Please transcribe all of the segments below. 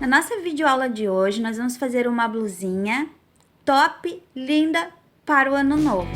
Na nossa videoaula de hoje, nós vamos fazer uma blusinha top, linda para o ano novo.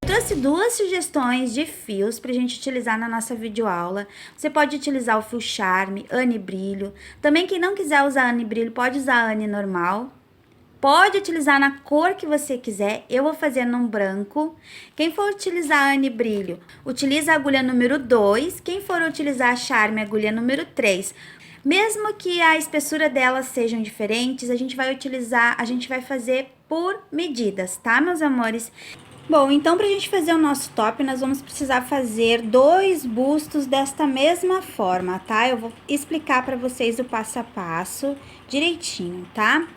Trouxe duas sugestões de fios para a gente utilizar na nossa videoaula. Você pode utilizar o fio Charme, Anne Brilho. Também quem não quiser usar Anne Brilho pode usar Anne normal. Pode utilizar na cor que você quiser. Eu vou fazer num branco. Quem for utilizar Anne Brilho, utiliza a agulha número 2. Quem for utilizar a Charme, a agulha número 3. Mesmo que a espessura delas sejam diferentes, a gente vai fazer por medidas, tá, meus amores? Bom, então pra gente fazer o nosso top, nós vamos precisar fazer 2 bustos desta mesma forma, tá? Eu vou explicar pra vocês o passo a passo direitinho, tá?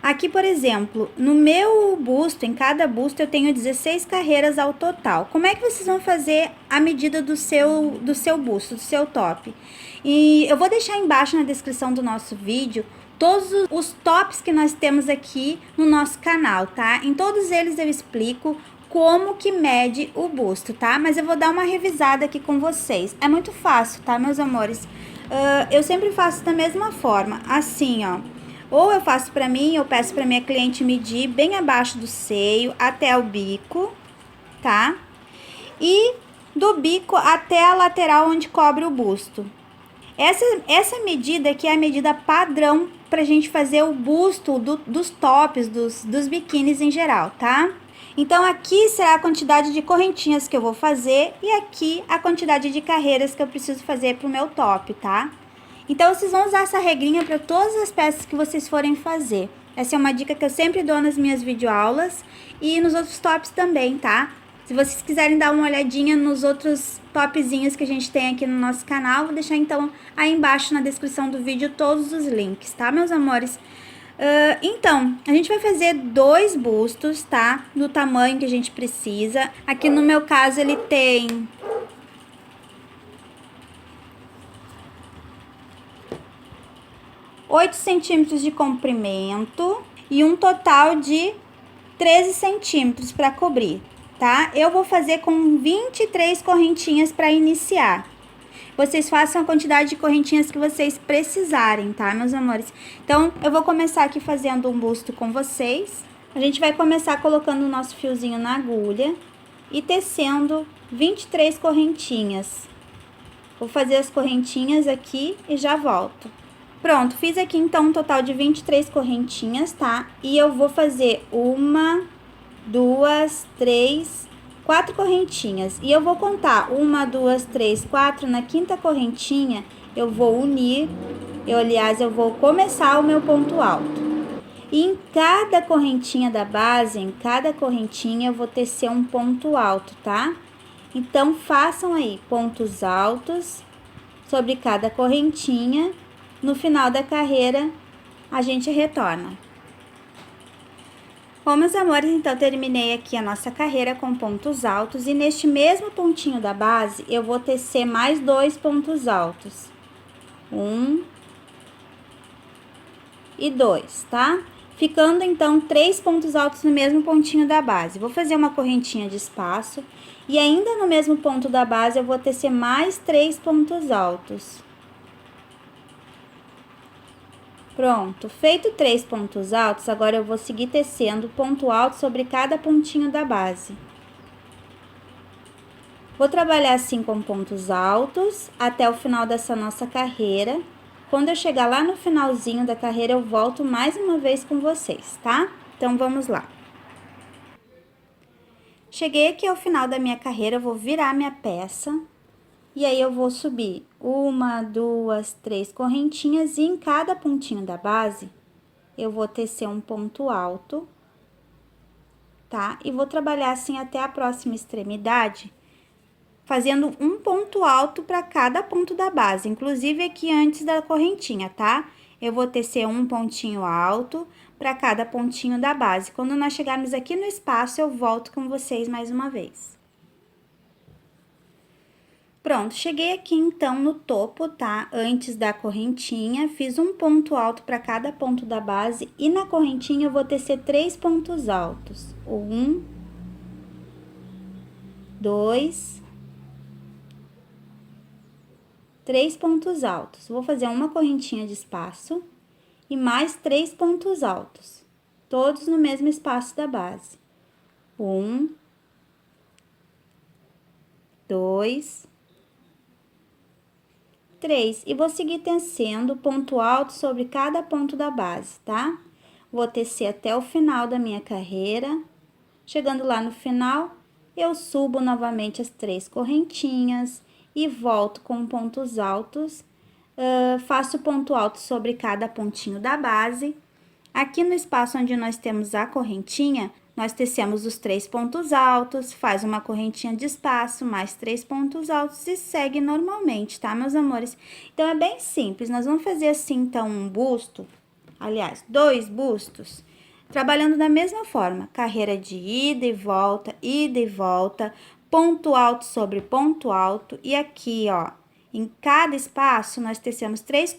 Aqui, por exemplo, no meu busto, em cada busto, eu tenho 16 carreiras ao total. Como é que vocês vão fazer a medida do seu busto, do seu top? E eu vou deixar embaixo na descrição do nosso vídeo todos os tops que nós temos aqui no nosso canal, tá? Em todos eles eu explico como que mede o busto, tá? Mas eu vou dar uma revisada aqui com vocês. É muito fácil, tá, meus amores? Eu sempre faço da mesma forma, assim, ó. Ou eu faço pra mim, eu peço pra minha cliente medir bem abaixo do seio até o bico, tá? E do bico até a lateral onde cobre o busto. Essa medida aqui é a medida padrão pra gente fazer o busto dos tops, dos biquínis em geral, tá? Então, aqui será a quantidade de correntinhas que eu vou fazer e aqui a quantidade de carreiras que eu preciso fazer pro meu top, tá? Então, vocês vão usar essa regrinha para todas as peças que vocês forem fazer. Essa é uma dica que eu sempre dou nas minhas videoaulas e nos outros tops também, tá? Se vocês quiserem dar uma olhadinha nos outros topzinhos que a gente tem aqui no nosso canal, vou deixar então aí embaixo na descrição do vídeo todos os links, tá, meus amores? Então, a gente vai fazer 2 bustos, tá? Do tamanho que a gente precisa. Aqui no meu caso ele tem 8 centímetros de comprimento e um total de 13 centímetros para cobrir, tá? Eu vou fazer com 23 correntinhas para iniciar. Vocês façam a quantidade de correntinhas que vocês precisarem, tá, meus amores? Então, eu vou começar aqui fazendo um busto com vocês. A gente vai começar colocando o nosso fiozinho na agulha e tecendo 23 correntinhas. Vou fazer as correntinhas aqui e já volto. Pronto, fiz aqui então um total de 23 correntinhas, tá? E eu vou fazer 1, 2, 3, 4 correntinhas. E eu vou contar 1, 2, 3, 4. Na quinta correntinha, eu vou unir. Aliás, eu vou começar o meu ponto alto. E em cada correntinha da base, em cada correntinha, eu vou tecer um ponto alto, tá? Então, façam aí pontos altos sobre cada correntinha. No final da carreira, a gente retorna. Bom, meus amores, então terminei aqui a nossa carreira com pontos altos e neste mesmo pontinho da base, eu vou tecer mais 2 pontos altos. 1 e 2, tá? Ficando, então, 3 pontos altos no mesmo pontinho da base. Vou fazer uma correntinha de espaço e ainda no mesmo ponto da base, eu vou tecer mais 3 pontos altos. Pronto, feito 3 pontos altos, agora eu vou seguir tecendo ponto alto sobre cada pontinho da base. Vou trabalhar assim com pontos altos até o final dessa nossa carreira. Quando eu chegar lá no finalzinho da carreira, eu volto mais uma vez com vocês, tá? Então, vamos lá. Cheguei aqui ao final da minha carreira, eu vou virar minha peça. E aí, eu vou subir 1, 2, 3 correntinhas e em cada pontinho da base, eu vou tecer um ponto alto, tá? E vou trabalhar assim até a próxima extremidade, fazendo um ponto alto para cada ponto da base, inclusive aqui antes da correntinha, tá? Eu vou tecer um pontinho alto para cada pontinho da base. Quando nós chegarmos aqui no espaço, eu volto com vocês mais uma vez. Pronto, cheguei aqui então no topo, tá? Antes da correntinha, fiz um ponto alto para cada ponto da base e na correntinha eu vou tecer 3 pontos altos. 1, 2, 3 pontos altos. Vou fazer uma correntinha de espaço e mais 3 pontos altos, todos no mesmo espaço da base. 1, 2, 3. E vou seguir tecendo ponto alto sobre cada ponto da base, tá? Vou tecer até o final da minha carreira. Chegando lá no final, eu subo novamente as 3 correntinhas e volto com pontos altos. Faço ponto alto sobre cada pontinho da base. Aqui no espaço onde nós temos a correntinha, nós tecemos os 3 pontos altos, faz uma correntinha de espaço, mais 3 pontos altos e segue normalmente, tá, meus amores? Então, é bem simples. Nós vamos fazer assim, então, um busto, aliás, 2 bustos, trabalhando da mesma forma. Carreira de ida e volta, ponto alto sobre ponto alto. E aqui, ó, em cada espaço, nós tecemos 3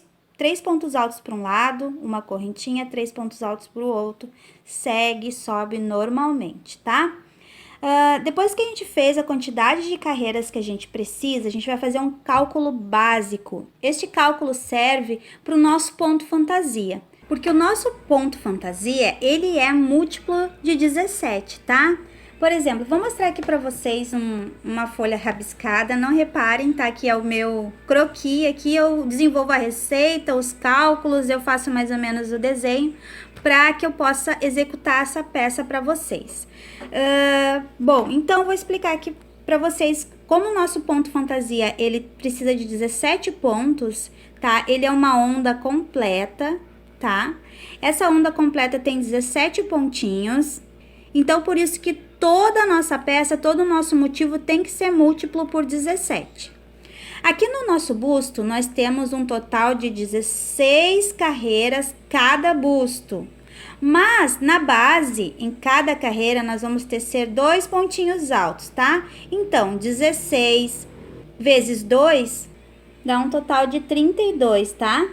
pontos altos para um lado, uma correntinha, 3 pontos altos para o outro, segue, sobe normalmente, tá? Depois que a gente fez a quantidade de carreiras que a gente precisa, a gente vai fazer um cálculo básico. Este cálculo serve para o nosso ponto fantasia, porque o nosso ponto fantasia, ele é múltiplo de 17, tá? Por exemplo, vou mostrar aqui para vocês uma folha rabiscada. Não reparem, tá? Aqui é o meu croquis. Aqui eu desenvolvo a receita, os cálculos, eu faço mais ou menos o desenho para que eu possa executar essa peça para vocês. Bom, então eu vou explicar aqui para vocês como o nosso ponto fantasia, ele precisa de 17 pontos, tá? Ele é uma onda completa, tá? Essa onda completa tem 17 pontinhos. Então, por isso que toda a nossa peça, todo o nosso motivo tem que ser múltiplo por 17. Aqui no nosso busto, nós temos um total de 16 carreiras cada busto. Mas, na base, em cada carreira, nós vamos tecer 2 pontinhos altos, tá? Então, 16 vezes 2 dá um total de 32, tá?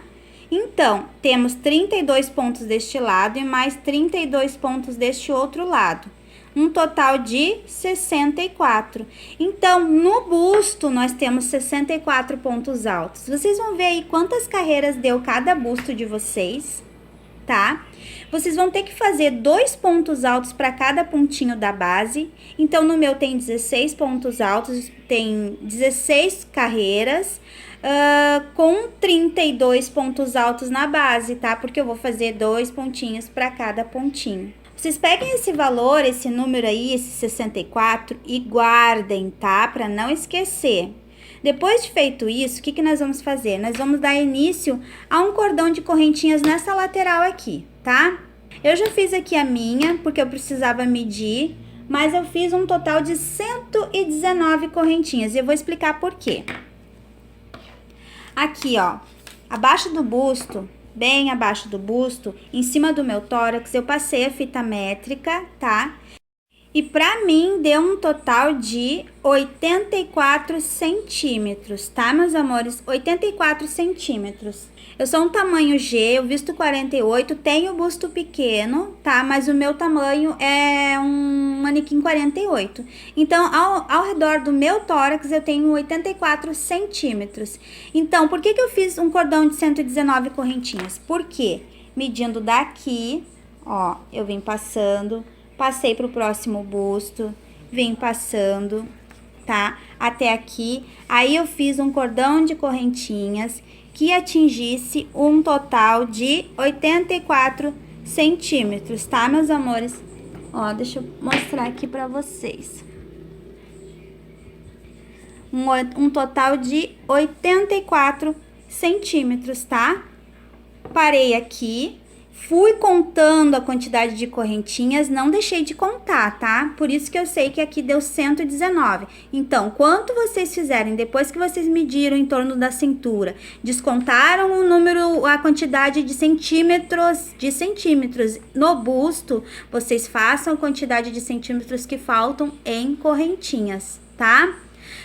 Então, temos 32 pontos deste lado e mais 32 pontos deste outro lado. Um total de 64. Então, no busto, nós temos 64 pontos altos. Vocês vão ver aí quantas carreiras deu cada busto de vocês, tá? Vocês vão ter que fazer 2 pontos altos para cada pontinho da base. Então, no meu tem 16 pontos altos, tem 16 carreiras. Com 32 pontos altos na base, tá? Porque eu vou fazer 2 pontinhos para cada pontinho. Vocês peguem esse valor, esse número aí, esse 64 e guardem, tá? Para não esquecer. Depois de feito isso, o que nós vamos fazer? Nós vamos dar início a um cordão de correntinhas nessa lateral aqui, tá? Eu já fiz aqui a minha, porque eu precisava medir, mas eu fiz um total de 119 correntinhas e eu vou explicar por quê. Aqui, ó, abaixo do busto, bem abaixo do busto, em cima do meu tórax, eu passei a fita métrica, tá? E pra mim, deu um total de 84 centímetros, tá, meus amores? 84 centímetros. Eu sou um tamanho G, eu visto 48, tenho busto pequeno, tá? Mas o meu tamanho é um manequim 48. Então, ao redor do meu tórax, eu tenho 84 centímetros. Então, por que eu fiz um cordão de 119 correntinhas? Porque, medindo daqui, ó, eu vim passando, passei pro próximo busto, vim passando, tá? Até aqui. Aí, eu fiz um cordão de correntinhas que atingisse um total de 84 centímetros, tá, meus amores? Ó, deixa eu mostrar aqui pra vocês. Um total de 84 centímetros, tá? Parei aqui. Fui contando a quantidade de correntinhas, não deixei de contar, tá? Por isso que eu sei que aqui deu 119. Então, quanto vocês fizerem depois que vocês mediram em torno da cintura, descontaram o número, a quantidade de centímetros no busto, vocês façam a quantidade de centímetros que faltam em correntinhas, tá?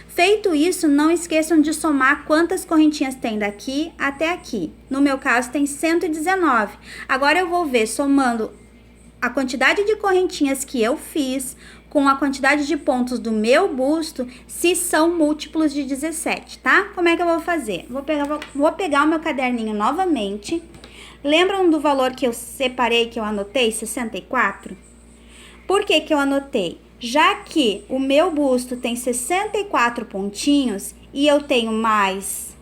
Feito isso, não esqueçam de somar quantas correntinhas tem daqui até aqui. No meu caso, tem 119. Agora eu vou ver, somando a quantidade de correntinhas que eu fiz com a quantidade de pontos do meu busto, se são múltiplos de 17, tá? Como é que eu vou fazer? Vou pegar o meu caderninho novamente. Lembram do valor que eu separei, que eu anotei, 64? Por que que eu anotei? Já que o meu busto tem 64 pontinhos e eu tenho mais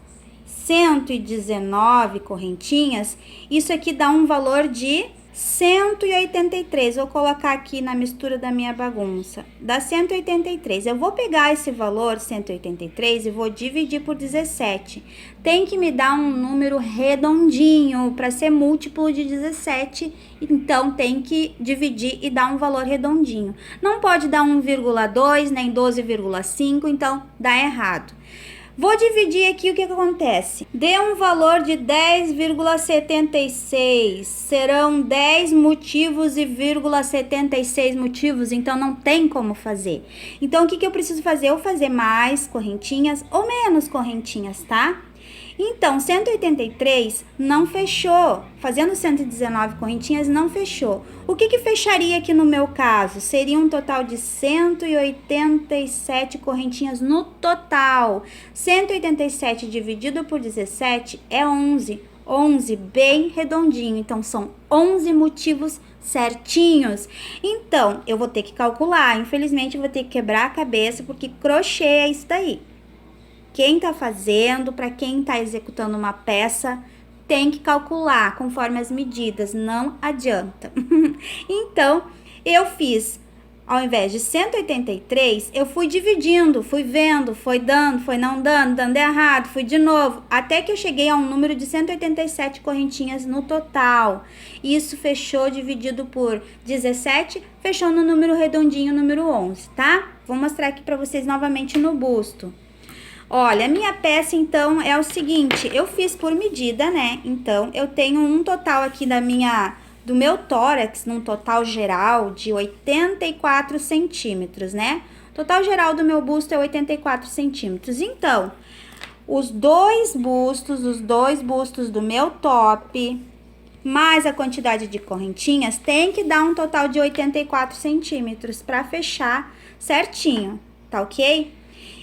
119 correntinhas, isso aqui dá um valor de 183. Vou colocar aqui na mistura da minha bagunça. Dá 183. Eu vou pegar esse valor, 183, e vou dividir por 17. Tem que me dar um número redondinho para ser múltiplo de 17. Então, tem que dividir e dar um valor redondinho. Não pode dar 1,2 nem 12,5, então dá errado. Vou dividir aqui, o que acontece? Dê um valor de 10,76. Serão 10 motivos e 76 motivos, então não tem como fazer. Então, o que eu preciso fazer? Eu fazer mais correntinhas ou menos correntinhas, tá? Então, 183 não fechou. Fazendo 119 correntinhas, não fechou. O que fecharia aqui no meu caso? Seria um total de 187 correntinhas no total. 187 dividido por 17 é 11. 11 bem redondinho. Então, são 11 motivos certinhos. Então, eu vou ter que calcular. Infelizmente, eu vou ter que quebrar a cabeça, porque crochê é isso daí. Quem tá fazendo, para quem tá executando uma peça, tem que calcular conforme as medidas, não adianta. Então, eu fiz, ao invés de 183, eu fui dividindo, fui vendo, foi dando, foi não dando, dando errado, fui de novo, até que eu cheguei a um número de 187 correntinhas no total. Isso fechou dividido por 17, fechou no número redondinho, número 11, tá? Vou mostrar aqui para vocês novamente no busto. Olha, a minha peça, então, é o seguinte, eu fiz por medida, né? Então, eu tenho um total aqui do meu tórax, num total geral de 84 centímetros, né? O total geral do meu busto é 84 centímetros. Então, os dois bustos do meu top, mais a quantidade de correntinhas, tem que dar um total de 84 centímetros para fechar certinho, tá ok?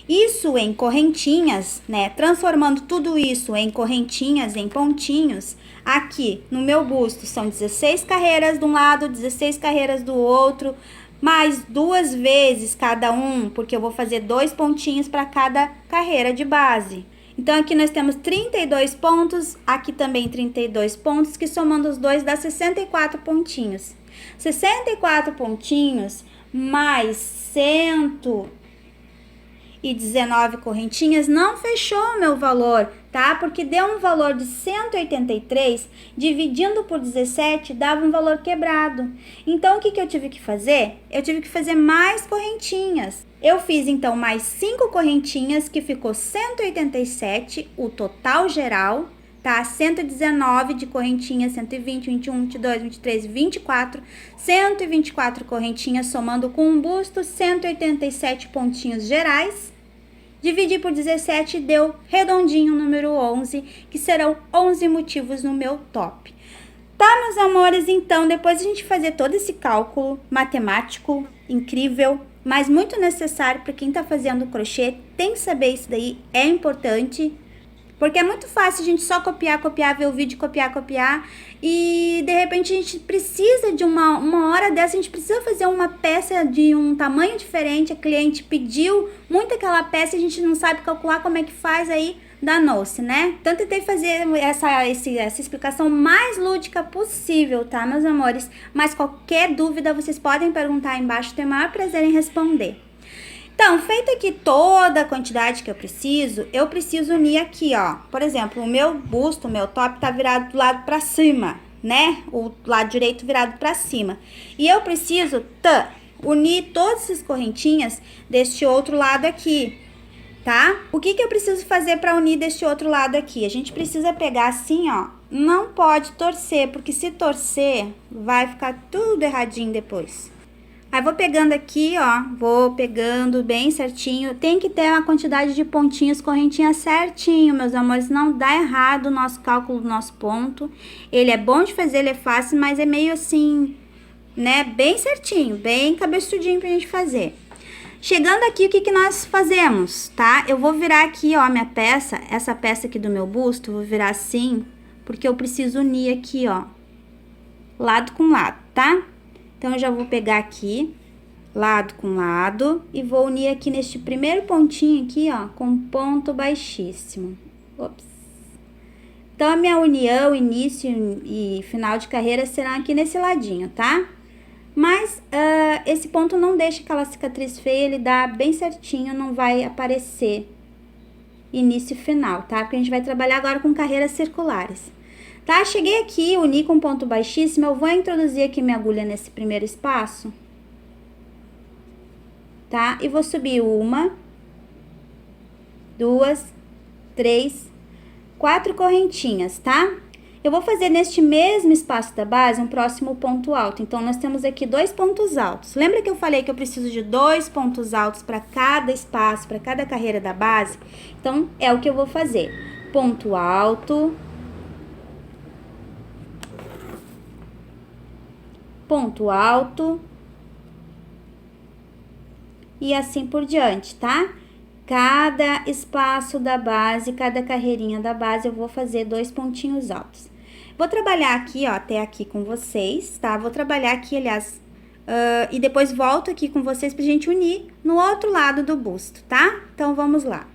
Isso em correntinhas, né? Transformando tudo isso em correntinhas, em pontinhos, aqui no meu busto são 16 carreiras de um lado, 16 carreiras do outro, mais 2 vezes cada um, porque eu vou fazer 2 pontinhos para cada carreira de base. Então, aqui nós temos 32 pontos, aqui também 32 pontos, que somando os dois dá 64 pontinhos. 64 pontinhos mais 119 correntinhas não fechou o meu valor, tá? Porque deu um valor de 183, dividindo por 17, dava um valor quebrado. Então, o que eu tive que fazer? Eu tive que fazer mais correntinhas. Eu fiz, então, mais 5 correntinhas, que ficou 187, o total geral, tá? 119 de correntinhas, 120, 21, 22, 23, 24, 124 correntinhas, somando com um busto, 187 pontinhos gerais. Dividir por 17 deu redondinho o número 11, que serão 11 motivos no meu top. Tá, meus amores? Então, depois de a gente fazer todo esse cálculo matemático incrível, mas muito necessário para quem tá fazendo crochê, tem que saber isso daí, é importante. Porque é muito fácil a gente só copiar, ver o vídeo, copiar. E, de repente, a gente precisa de uma hora dessa, a gente precisa fazer uma peça de um tamanho diferente. A cliente pediu muito aquela peça e a gente não sabe calcular como é que faz, aí danou-se, né? Então, tentei fazer essa explicação mais lúdica possível, tá, meus amores? Mas qualquer dúvida, vocês podem perguntar aí embaixo, tenho o maior prazer em responder. Então, feito aqui toda a quantidade que eu preciso unir aqui, ó. Por exemplo, o meu busto, o meu top tá virado do lado pra cima, né? O lado direito virado pra cima. E eu preciso unir todas essas correntinhas deste outro lado aqui, tá? O que eu preciso fazer pra unir deste outro lado aqui? A gente precisa pegar assim, ó. Não pode torcer, porque se torcer, vai ficar tudo erradinho depois. Aí, vou pegando aqui, ó, vou pegando bem certinho. Tem que ter uma quantidade de pontinhos, correntinha certinho, meus amores, não dá errado o nosso cálculo do nosso ponto. Ele é bom de fazer, ele é fácil, mas é meio assim, né, bem certinho, bem cabeçudinho pra gente fazer. Chegando aqui, o que que nós fazemos, tá? Eu vou virar aqui, ó, minha peça, essa peça aqui do meu busto, vou virar assim, porque eu preciso unir aqui, ó, lado com lado, tá? Então, eu já vou pegar aqui, lado com lado, e vou unir aqui neste primeiro pontinho aqui, ó, com ponto baixíssimo. Ops. Então, a minha união, início e final de carreira serão aqui nesse ladinho, tá? Mas, esse ponto não deixa aquela cicatriz feia, ele dá bem certinho, não vai aparecer início e final, tá? Porque a gente vai trabalhar agora com carreiras circulares. Tá? Cheguei aqui, uni com ponto baixíssimo, eu vou introduzir aqui minha agulha nesse primeiro espaço, tá? E vou subir 1, 2, 3, 4 correntinhas, tá? Eu vou fazer neste mesmo espaço da base um próximo ponto alto. Então, nós temos aqui 2 pontos altos. Lembra que eu falei que eu preciso de 2 pontos altos para cada espaço, para cada carreira da base? Então, é o que eu vou fazer. Ponto alto. Ponto alto. E assim por diante, tá? Cada espaço da base, cada carreirinha da base, eu vou fazer 2 pontinhos altos. Vou trabalhar aqui, ó, até aqui com vocês, tá? Vou trabalhar aqui, aliás, e depois volto aqui com vocês pra gente unir no outro lado do busto, tá? Então, vamos lá.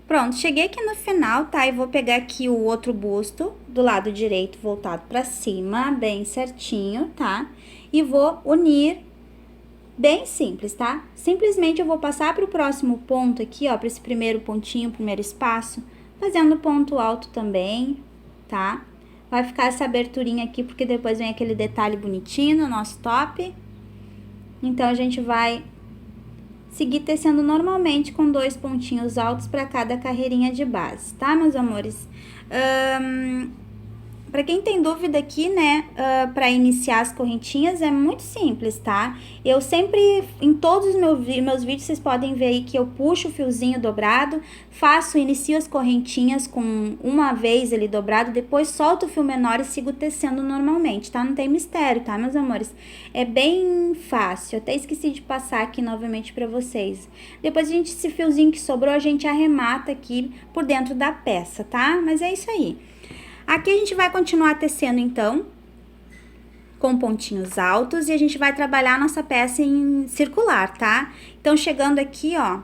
Pronto, cheguei aqui no final, tá? E vou pegar aqui o outro busto do lado direito voltado pra cima, bem certinho, tá? E vou unir bem simples, tá? Simplesmente eu vou passar para o próximo ponto aqui, ó, para esse primeiro pontinho, primeiro espaço, fazendo ponto alto também, tá? Vai ficar essa aberturinha aqui, porque depois vem aquele detalhe bonitinho no nosso top. Então, a gente vai seguir tecendo normalmente com 2 pontinhos altos para cada carreirinha de base, tá, meus amores? Pra quem tem dúvida aqui, né, pra iniciar as correntinhas, é muito simples, tá? Eu sempre, em todos os meus vídeos, vocês podem ver aí que eu puxo o fiozinho dobrado, inicio as correntinhas com uma vez ele dobrado, depois solto o fio menor e sigo tecendo normalmente, tá? Não tem mistério, tá, meus amores? É bem fácil, eu até esqueci de passar aqui novamente pra vocês. Depois, esse fiozinho que sobrou, a gente arremata aqui por dentro da peça, tá? Mas é isso aí. Aqui a gente vai continuar tecendo, então, com pontinhos altos e a gente vai trabalhar a nossa peça em circular, tá? Então, chegando aqui, ó,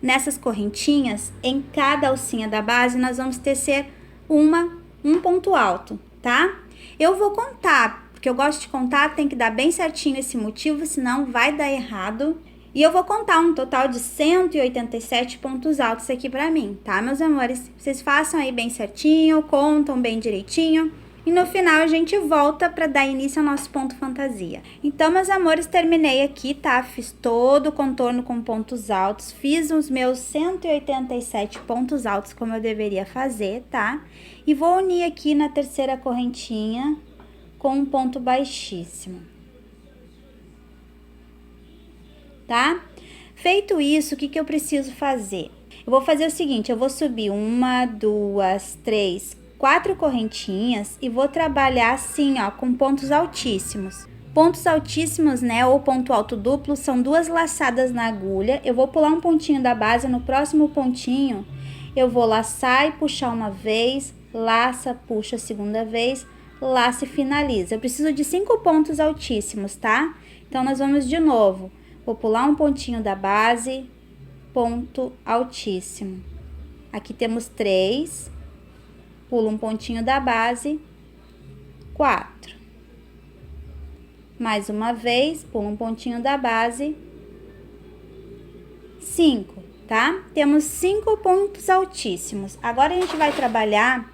nessas correntinhas, em cada alcinha da base, nós vamos tecer um ponto alto, tá? Eu vou contar, porque eu gosto de contar, tem que dar bem certinho esse motivo, senão vai dar errado. E eu vou contar um total de 187 pontos altos aqui pra mim, tá, meus amores? Vocês façam aí bem certinho, contam bem direitinho. E no final, a gente volta pra dar início ao nosso ponto fantasia. Então, meus amores, terminei aqui, tá? Fiz todo o contorno com pontos altos. Fiz os meus 187 pontos altos, como eu deveria fazer, tá? E vou unir aqui na terceira correntinha com um ponto baixíssimo. Tá? Feito isso, o que que eu preciso fazer? Eu vou fazer o seguinte, eu vou subir 1, 2, 3, 4 correntinhas e vou trabalhar assim, ó, com pontos altíssimos. Pontos altíssimos, né, ou ponto alto duplo, são 2 laçadas na agulha. Eu vou pular um pontinho da base, no próximo pontinho eu vou laçar e puxar uma vez, laça, puxa a segunda vez, laça e finaliza. Eu preciso de 5 pontos altíssimos, tá? Então, nós vamos de novo. Vou pular um pontinho da base, ponto altíssimo. Aqui temos 3, pulo um pontinho da base, 4. Mais uma vez, pulo um pontinho da base, 5, tá? Temos 5 pontos altíssimos. Agora, a gente vai trabalhar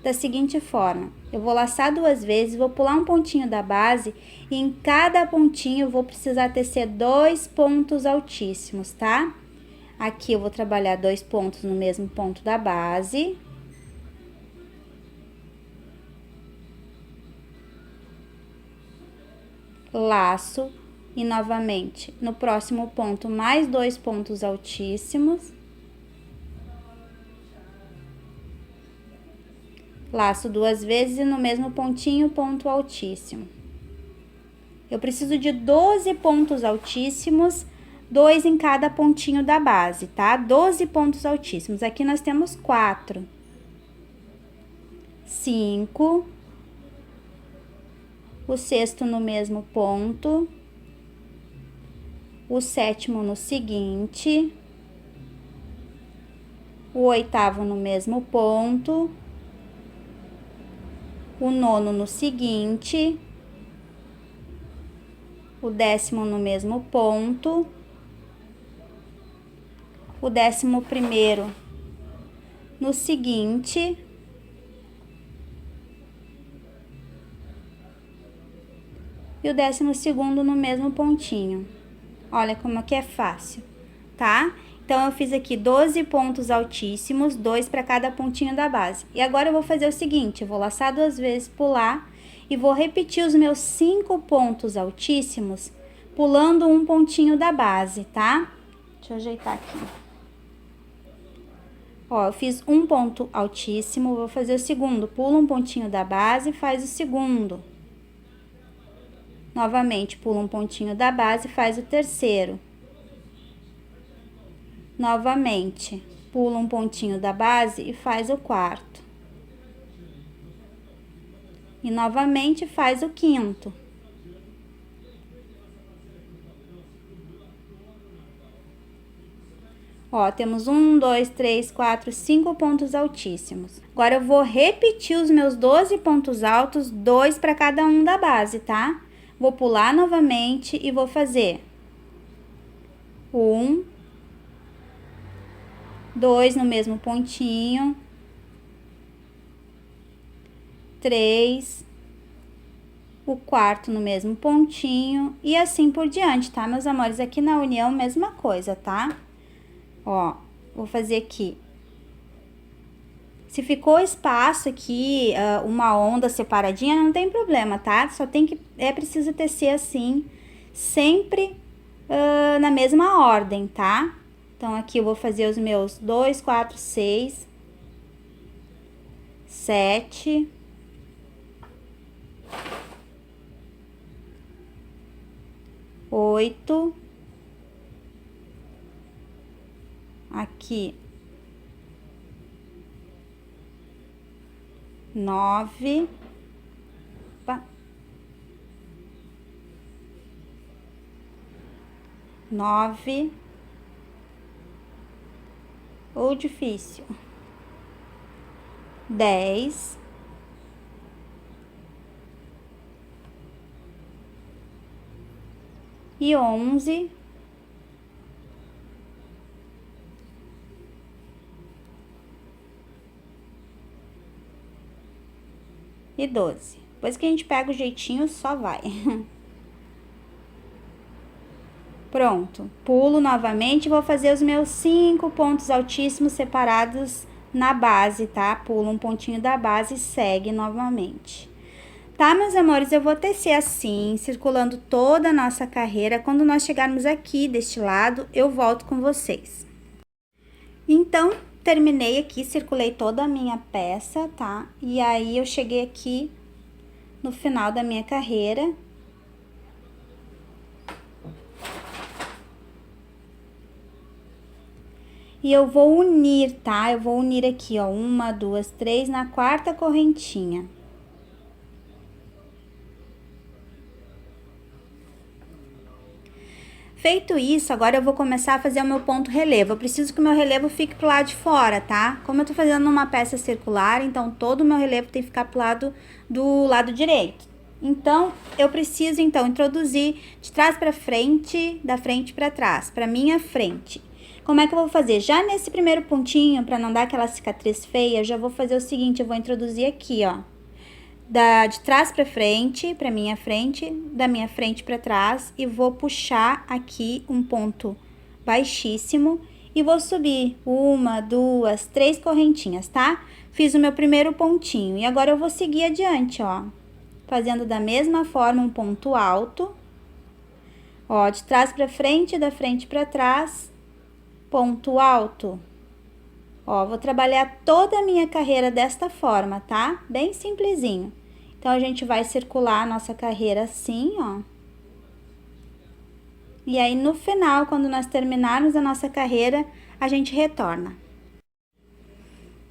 da seguinte forma. Eu vou laçar 2 vezes, vou pular um pontinho da base e em cada pontinho eu vou precisar tecer 2 pontos altíssimos, tá? Aqui eu vou trabalhar 2 pontos no mesmo ponto da base. laço e novamente no próximo ponto mais 2 pontos altíssimos, laço 2 vezes e no mesmo pontinho ponto altíssimo. Eu preciso de 12 pontos altíssimos, 2 em cada pontinho da base, tá? 12 pontos altíssimos. Aqui nós temos 4, 5, o sexto no mesmo ponto, o sétimo no seguinte, o oitavo no mesmo ponto, o nono no seguinte, o 10º no mesmo ponto, o 11º no seguinte, e o 12º no mesmo pontinho. Olha como que é fácil, tá? Então, eu fiz aqui 12 pontos altíssimos, 2 para cada pontinho da base. E agora, eu vou fazer o seguinte, eu vou laçar 2 vezes, pular, e vou repetir os meus 5 pontos altíssimos, pulando um pontinho da base, tá? Deixa eu ajeitar aqui. Ó, eu fiz um ponto altíssimo, vou fazer o segundo, pula um pontinho da base e faz o segundo. Novamente, pula um pontinho da base e faz o terceiro. Novamente, pula um pontinho da base e faz o quarto. E novamente faz o quinto. Ó, temos 1, 2, 3, 4, 5 pontos altíssimos. Agora, eu vou repetir os meus 12 pontos altos, 2 para cada um da base, tá? Vou pular novamente e vou fazer 1, 2 no mesmo pontinho, 3, o quarto no mesmo pontinho e assim por diante, tá, meus amores? Aqui na união, mesma coisa, tá? Ó, vou fazer aqui. Se ficou espaço aqui, uma onda separadinha, não tem problema, tá? Só tem que, é preciso tecer assim, sempre na mesma ordem, tá? Então, aqui eu vou fazer os meus 2, 4, 6, 7, 8, aqui 9, opa, 9, ou difícil, 10, 11, e 12. Depois que a gente pega o jeitinho, só vai. Pronto. Pulo novamente e vou fazer os meus 5 pontos altíssimos separados na base, tá? Pulo um pontinho da base e segue novamente. Tá, meus amores? Eu vou tecer assim, circulando toda a nossa carreira. Quando nós chegarmos aqui deste lado, eu volto com vocês. Então, terminei aqui, circulei toda a minha peça, tá? E aí, eu cheguei aqui no final da minha carreira. E eu vou unir, tá? Eu vou unir aqui, ó, 1, 2, 3 na quarta correntinha. Feito isso, agora eu vou começar a fazer o meu ponto relevo. Eu preciso que o meu relevo fique pro lado de fora, tá? Como eu tô fazendo uma peça circular, então todo o meu relevo tem que ficar pro lado do lado direito. Então, eu preciso, então, introduzir de trás pra frente, da frente pra trás, pra minha frente. Como é que eu vou fazer? Já nesse primeiro pontinho, pra não dar aquela cicatriz feia, eu já vou fazer o seguinte, eu vou introduzir aqui, ó. De trás pra frente, pra minha frente, da minha frente pra trás, e vou puxar aqui um ponto baixíssimo e vou subir 1, 2, 3 correntinhas, tá? Fiz o meu primeiro pontinho e agora eu vou seguir adiante, ó, fazendo da mesma forma um ponto alto, Ó, de trás para frente, da frente para trás, ponto alto. Ó, vou trabalhar toda a minha carreira desta forma, tá? Bem simplesinho. Então, a gente vai circular a nossa carreira assim, ó. E aí, no final, quando nós terminarmos a nossa carreira, a gente retorna.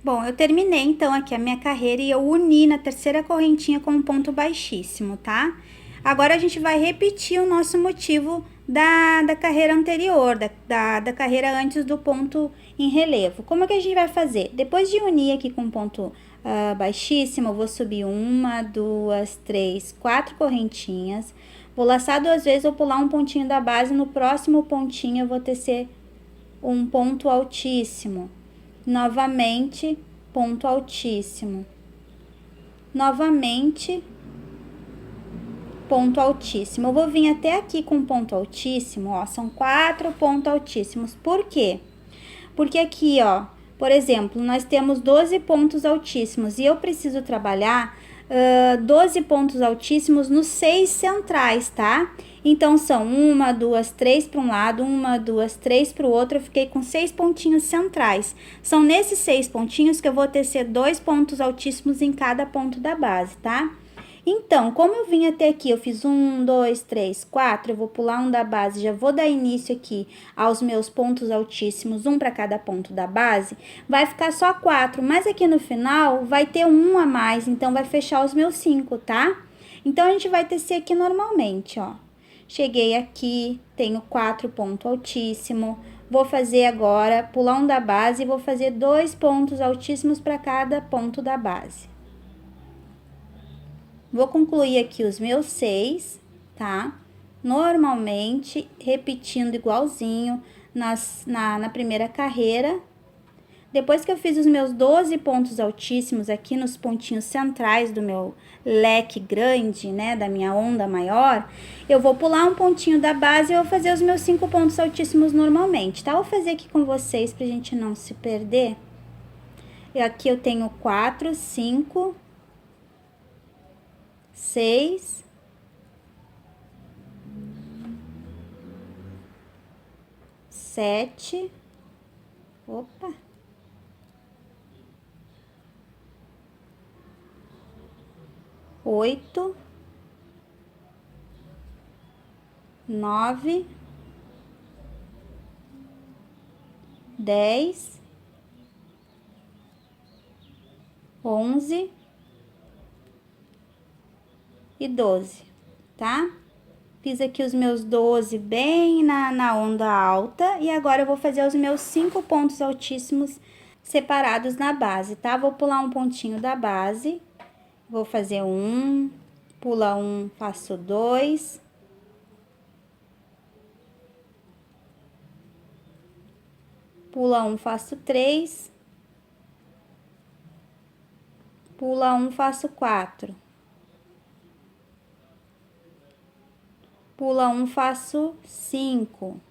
Bom, eu terminei, então, aqui a minha carreira e eu uni na terceira correntinha com um ponto baixíssimo, tá? Agora, a gente vai repetir o nosso motivo da carreira anterior, da carreira antes do ponto em relevo. Como é que a gente vai fazer? Depois de unir aqui com um ponto baixíssimo, eu vou subir 1, 2, 3, 4 correntinhas. Vou laçar 2 vezes, vou pular um pontinho da base, no próximo pontinho eu vou tecer um ponto altíssimo. Novamente, ponto altíssimo. Novamente, ponto altíssimo. Eu vou vir até aqui com ponto altíssimo, ó, são 4 pontos altíssimos. Por quê? Porque aqui, ó, por exemplo, nós temos 12 pontos altíssimos e eu preciso trabalhar 12 pontos altíssimos nos 6 centrais, tá? Então, são 1, 2, 3 para um lado, 1, 2, 3 para o outro. Eu fiquei com 6 pontinhos centrais. São nesses 6 pontinhos que eu vou tecer 2 pontos altíssimos em cada ponto da base, tá? Então, como eu vim até aqui, eu fiz 1, 2, 3, 4, eu vou pular um da base, já vou dar início aqui aos meus pontos altíssimos, um para cada ponto da base, vai ficar só 4, mas aqui no final vai ter um a mais, então vai fechar os meus 5, tá? Então, a gente vai tecer aqui normalmente, ó. Cheguei aqui, tenho 4 pontos altíssimos, vou fazer agora, pular um da base e vou fazer 2 pontos altíssimos para cada ponto da base. Vou concluir aqui os meus 6, tá? Normalmente, repetindo igualzinho na primeira carreira. Depois que eu fiz os meus 12 pontos altíssimos aqui nos pontinhos centrais do meu leque grande, né? Da minha onda maior, eu vou pular um pontinho da base e eu vou fazer os meus 5 pontos altíssimos normalmente, tá? Vou fazer aqui com vocês pra gente não se perder. E aqui eu tenho 4, 5... 6, 7, opa, 8, 9, 10, 11 e 12, tá? Fiz aqui os meus 12 bem na onda alta e agora eu vou fazer os meus 5 pontos altíssimos separados na base, tá? Vou pular um pontinho da base, vou fazer 1, pula 1, faço 2, pula 1, faço 3, pula 1, faço 4. Pula 1, faço 5,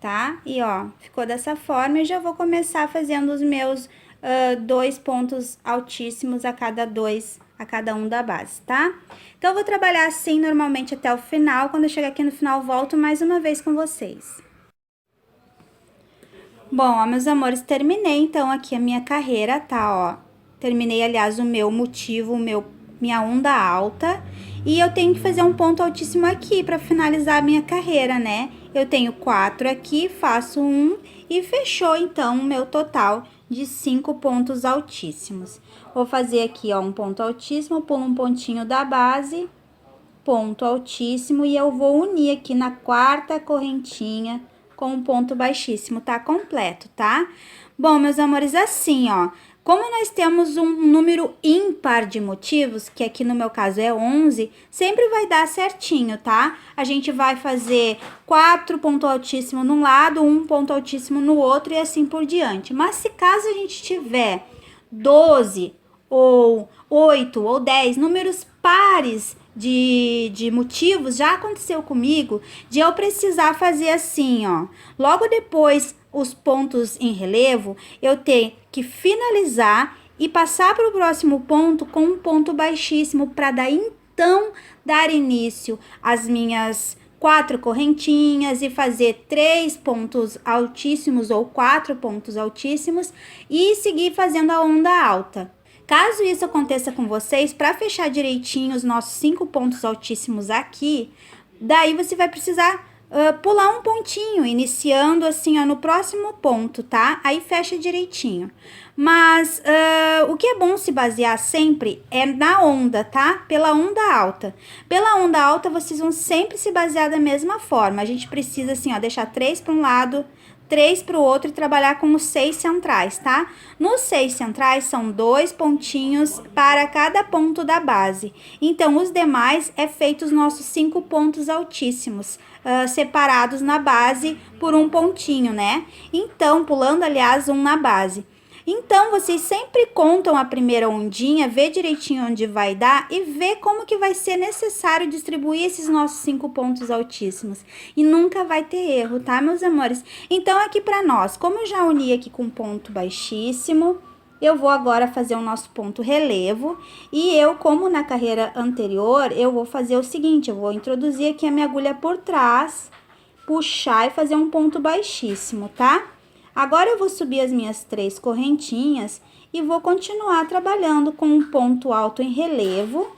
tá? E ó, ficou dessa forma e já vou começar fazendo os meus 2 pontos altíssimos a cada um da base, tá? Então, eu vou trabalhar assim normalmente até o final. Quando eu chegar aqui no final, volto mais uma vez com vocês. Bom, ó, meus amores, terminei então aqui a minha carreira, tá? Ó, terminei, aliás, o meu motivo, minha onda alta. E eu tenho que fazer um ponto altíssimo aqui para finalizar a minha carreira, né? Eu tenho 4 aqui, faço 1 e fechou, então, o meu total de 5 pontos altíssimos. Vou fazer aqui, ó, um ponto altíssimo, pulo um pontinho da base, ponto altíssimo, e eu vou unir aqui na 4ª correntinha com um ponto baixíssimo, tá completo, tá? Bom, meus amores, assim, ó, como nós temos um número ímpar de motivos, que aqui no meu caso é 11, sempre vai dar certinho, tá? A gente vai fazer 4 pontos altíssimos num lado, 1 ponto altíssimo no outro e assim por diante. Mas se caso a gente tiver 12 ou 8 ou 10 números pares de motivos, já aconteceu comigo, de eu precisar fazer assim, ó. Logo depois, os pontos em relevo, eu tenho que finalizar e passar para o próximo ponto com um ponto baixíssimo para dar então dar início às minhas 4 correntinhas e fazer 3 pontos altíssimos ou 4 pontos altíssimos e seguir fazendo a onda alta. Caso isso aconteça com vocês, para fechar direitinho os nossos 5 pontos altíssimos aqui, daí você vai precisar pular um pontinho, iniciando assim, ó, no próximo ponto, tá? Aí fecha direitinho. Mas o que é bom se basear sempre é na onda, tá? Pela onda alta. Pela onda alta, vocês vão sempre se basear da mesma forma. A gente precisa, assim, ó, deixar 3 para um lado, 3 para o outro e trabalhar com os 6 centrais, tá? Nos 6 centrais são 2 pontinhos para cada ponto da base. Então, os demais é feito os nossos 5 pontos altíssimos, separados na base por um pontinho, né? Então, pulando, aliás, um na base. Então, vocês sempre contam a primeira ondinha, vê direitinho onde vai dar e vê como que vai ser necessário distribuir esses nossos 5 pontos altíssimos. E nunca vai ter erro, tá, meus amores? Então, aqui pra nós, como eu já uni aqui com ponto baixíssimo, eu vou agora fazer o nosso ponto relevo. E eu, como na carreira anterior, eu vou fazer o seguinte, eu vou introduzir aqui a minha agulha por trás, puxar e fazer um ponto baixíssimo, tá? Agora, eu vou subir as minhas 3 correntinhas e vou continuar trabalhando com um ponto alto em relevo,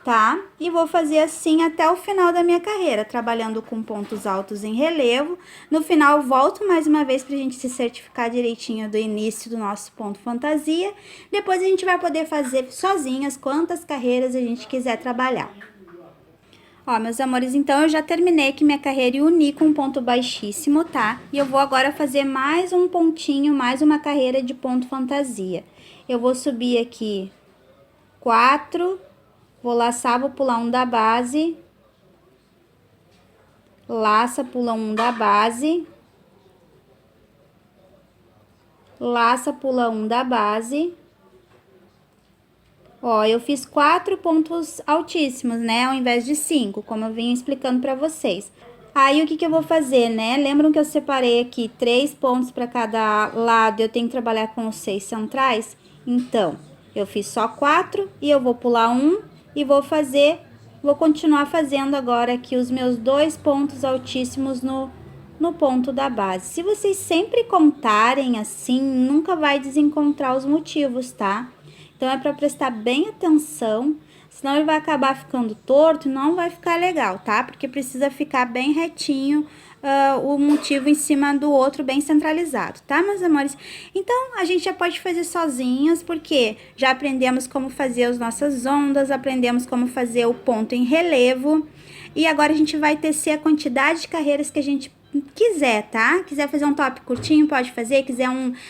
tá? E vou fazer assim até o final da minha carreira, trabalhando com pontos altos em relevo. No final, volto mais uma vez pra gente se certificar direitinho do início do nosso ponto fantasia. Depois, a gente vai poder fazer sozinhas quantas carreiras a gente quiser trabalhar. Ó, meus amores, então eu já terminei aqui minha carreira e uni com um ponto baixíssimo, tá? E eu vou agora fazer mais um pontinho, mais uma carreira de ponto fantasia. Eu vou subir aqui 4, vou laçar, vou pular um da base, laça, pula um da base, laça, pula um da base. Ó, eu fiz 4 pontos altíssimos, né? Ao invés de 5, como eu vim explicando pra vocês. Aí, o que que eu vou fazer, né? Lembram que eu separei aqui 3 pontos para cada lado, eu tenho que trabalhar com os 6 centrais? Então, eu fiz só 4 e eu vou pular um e vou continuar fazendo agora aqui os meus 2 pontos altíssimos no ponto da base. Se vocês sempre contarem assim, nunca vai desencontrar os motivos, tá? Então, é para prestar bem atenção, senão ele vai acabar ficando torto e não vai ficar legal, tá? Porque precisa ficar bem retinho, o motivo em cima do outro, bem centralizado, tá, meus amores? Então, a gente já pode fazer sozinhas, porque já aprendemos como fazer as nossas ondas, aprendemos como fazer o ponto em relevo, e agora a gente vai tecer a quantidade de carreiras que a gente quiser, tá? Quiser fazer um top curtinho, pode fazer. Quiser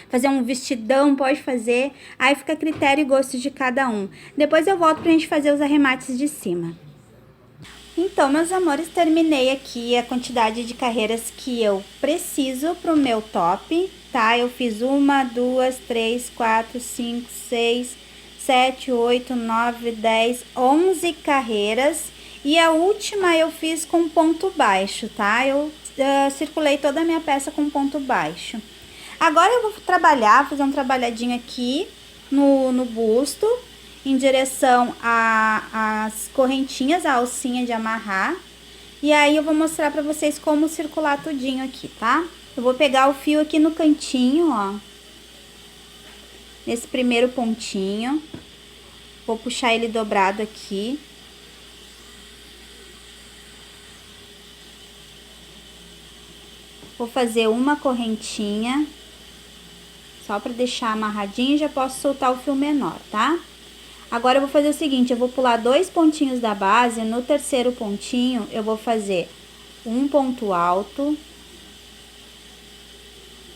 fazer um vestidão, pode fazer. Aí fica a critério e gosto de cada um. Depois eu volto pra gente fazer os arremates de cima. Então, meus amores, terminei aqui a quantidade de carreiras que eu preciso pro meu top, tá? Eu fiz 1, 2, 3, 4, 5, 6, 7, 8, 9, 10, 11 carreiras. E a última eu fiz com ponto baixo, tá? Eu circulei toda a minha peça com ponto baixo. Agora eu vou trabalhar, fazer um trabalhadinho aqui no busto, em direção às correntinhas, a alcinha de amarrar. E aí eu vou mostrar pra vocês como circular tudinho aqui, tá? Eu vou pegar o fio aqui no cantinho, ó. Nesse primeiro pontinho. Vou puxar ele dobrado aqui. Vou fazer uma correntinha, só para deixar amarradinho, já posso soltar o fio menor, tá? Agora, eu vou fazer o seguinte, eu vou pular 2 pontinhos da base, no terceiro pontinho, eu vou fazer um ponto alto,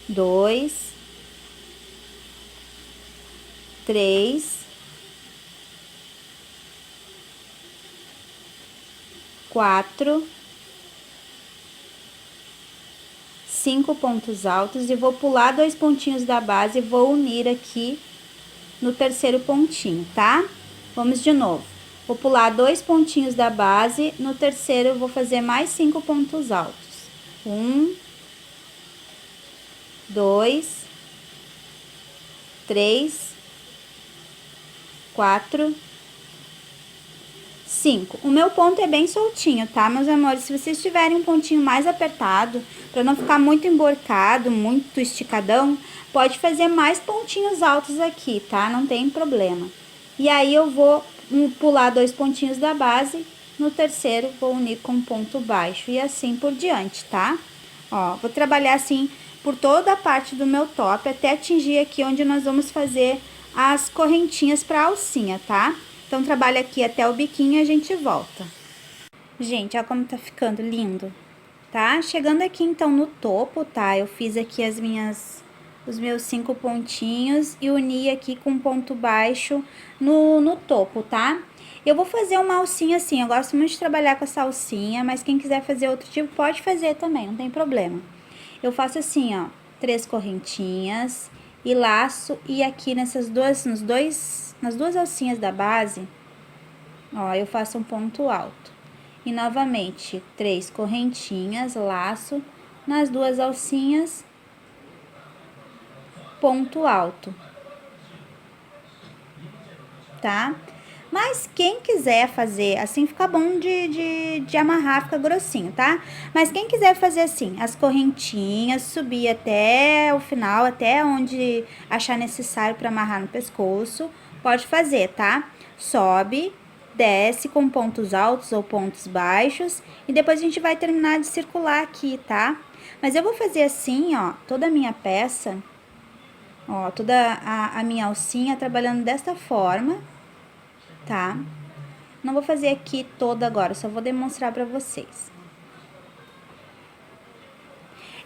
2, 3, 4, 5 pontos altos e vou pular 2 pontinhos da base e vou unir aqui no terceiro pontinho, tá? Vamos de novo. Vou pular 2 pontinhos da base, no terceiro eu vou fazer mais 5 pontos altos. 1, 2, 3, 4, 5. O meu ponto é bem soltinho, tá, meus amores? Se vocês tiverem um pontinho mais apertado, para não ficar muito emborcado, muito esticadão, pode fazer mais pontinhos altos aqui, tá? Não tem problema. E aí eu vou pular 2 pontinhos da base, no terceiro vou unir com ponto baixo e assim por diante, tá? Ó, vou trabalhar assim por toda a parte do meu top até atingir aqui onde nós vamos fazer as correntinhas para alcinha, tá? Então, trabalha aqui até o biquinho e a gente volta. Gente, olha como tá ficando lindo, tá? Chegando aqui, então, no topo, tá? Eu fiz aqui os meus 5 pontinhos e uni aqui com ponto baixo no topo, tá? Eu vou fazer uma alcinha assim, eu gosto muito de trabalhar com essa alcinha, mas quem quiser fazer outro tipo, pode fazer também, não tem problema. Eu faço assim, ó, 3 correntinhas e laço, e aqui nas duas alcinhas da base, ó, eu faço um ponto alto. E novamente, 3 correntinhas, laço, nas 2 alcinhas, ponto alto. Tá? Mas quem quiser fazer assim, fica bom de amarrar, fica grossinho, tá? Mas quem quiser fazer assim, as correntinhas, subir até o final, até onde achar necessário para amarrar no pescoço, pode fazer, tá? Sobe, desce com pontos altos ou pontos baixos e depois a gente vai terminar de circular aqui, tá? Mas eu vou fazer assim, ó, toda a minha peça, ó, toda a minha alcinha trabalhando desta forma, tá? Não vou fazer aqui toda agora, só vou demonstrar pra vocês.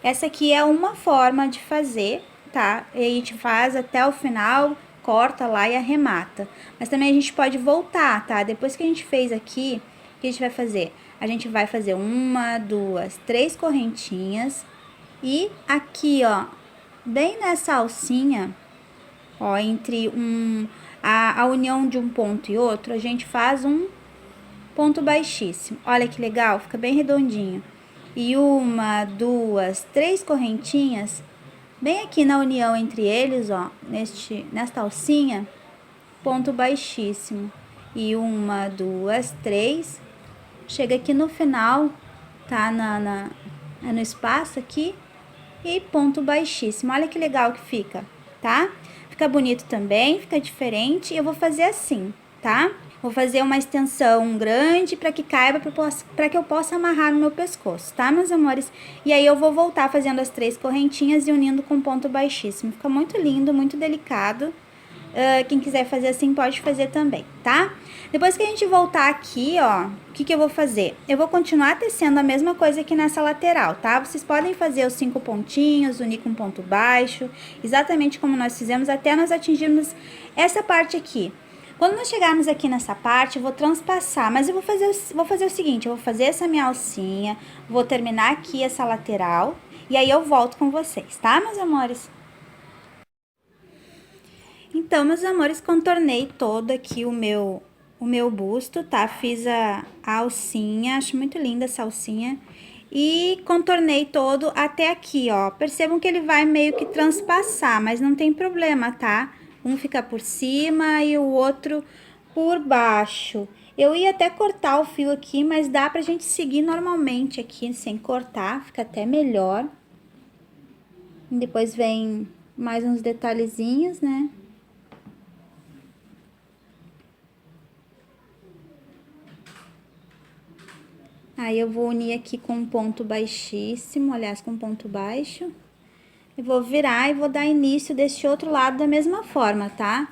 Essa aqui é uma forma de fazer, tá? E a gente faz até o final, corta lá e arremata. Mas também a gente pode voltar, tá? Depois que a gente fez aqui, o que a gente vai fazer? A gente vai fazer 1, 2, 3 correntinhas. E aqui, ó, bem nessa alcinha, ó, entre a união de um ponto e outro, a gente faz um ponto baixíssimo. Olha que legal, fica bem redondinho. E 1, 2, 3 correntinhas, bem aqui na união entre eles, ó, nesta alcinha, ponto baixíssimo. E 1, 2, 3, chega aqui no final, tá no espaço aqui, e ponto baixíssimo. Olha que legal que fica, tá? Fica bonito também, fica diferente. Eu vou fazer assim, tá? Vou fazer uma extensão grande para que caiba, para que eu possa amarrar no meu pescoço, tá, meus amores? E aí eu vou voltar fazendo as 3 correntinhas e unindo com ponto baixíssimo. Fica muito lindo, muito delicado. Quem quiser fazer assim pode fazer também, tá? Depois que a gente voltar aqui, ó, o que eu vou fazer? Eu vou continuar tecendo a mesma coisa aqui nessa lateral, tá? Vocês podem fazer os 5 pontinhos, unir com ponto baixo, exatamente como nós fizemos até nós atingirmos essa parte aqui. Quando nós chegarmos aqui nessa parte, eu vou transpassar, mas eu vou fazer o seguinte, eu vou fazer essa minha alcinha, vou terminar aqui essa lateral, e aí eu volto com vocês, tá, meus amores? Então, meus amores, contornei todo aqui o meu busto, tá? Fiz a alcinha, acho muito linda essa alcinha. E contornei todo até aqui, ó. Percebam que ele vai meio que transpassar, mas não tem problema, tá? Um fica por cima e o outro por baixo. Eu ia até cortar o fio aqui, mas dá pra gente seguir normalmente aqui, sem cortar, fica até melhor. E depois vem mais uns detalhezinhos, né? Aí, eu vou unir aqui com um ponto baixíssimo, aliás, com ponto baixo. E vou virar e vou dar início deste outro lado da mesma forma, tá?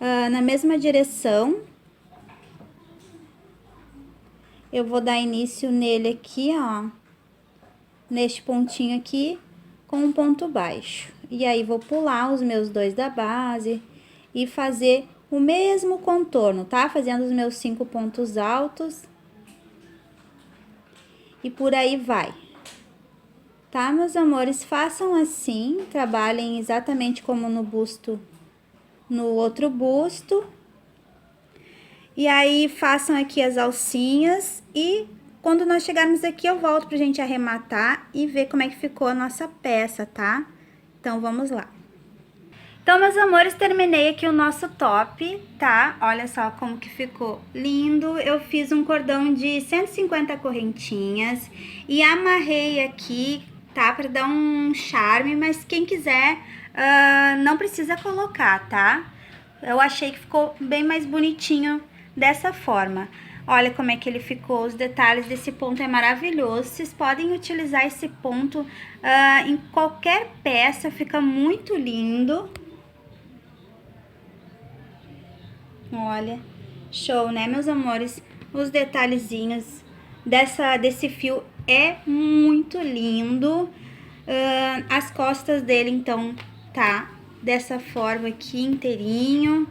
Na mesma direção. Eu vou dar início nele aqui, ó. Neste pontinho aqui, com um ponto baixo. E aí, vou pular os meus 2 da base e fazer o mesmo contorno, tá? Fazendo os meus 5 pontos altos. E por aí vai. Tá, meus amores? Façam assim, trabalhem exatamente como no busto, no outro busto. E aí, façam aqui as alcinhas e quando nós chegarmos aqui, eu volto pra gente arrematar e ver como é que ficou a nossa peça, tá? Então, vamos lá. Então, meus amores, terminei aqui o nosso top, tá? Olha só como que ficou lindo. Eu fiz um cordão de 150 correntinhas e amarrei aqui, tá? Pra dar um charme, mas quem quiser não precisa colocar, tá? Eu achei que ficou bem mais bonitinho dessa forma. Olha como é que ele ficou, os detalhes desse ponto é maravilhoso. Vocês podem utilizar esse ponto em qualquer peça, fica muito lindo. Olha, show, né, meus amores? Os detalhezinhos desse fio é muito lindo. As costas dele, então, tá dessa forma aqui, inteirinho.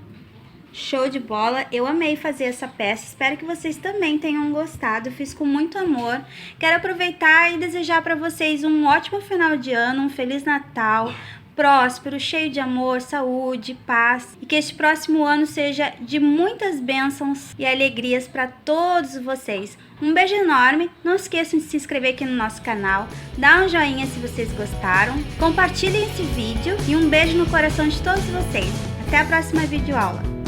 Show de bola, eu amei fazer essa peça, espero que vocês também tenham gostado, fiz com muito amor. Quero aproveitar e desejar para vocês um ótimo final de ano, um Feliz Natal, próspero, cheio de amor, saúde, paz, e que este próximo ano seja de muitas bênçãos e alegrias para todos vocês. Um beijo enorme, não esqueçam de se inscrever aqui no nosso canal, dá um joinha se vocês gostaram, compartilhem esse vídeo e um beijo no coração de todos vocês. Até a próxima videoaula.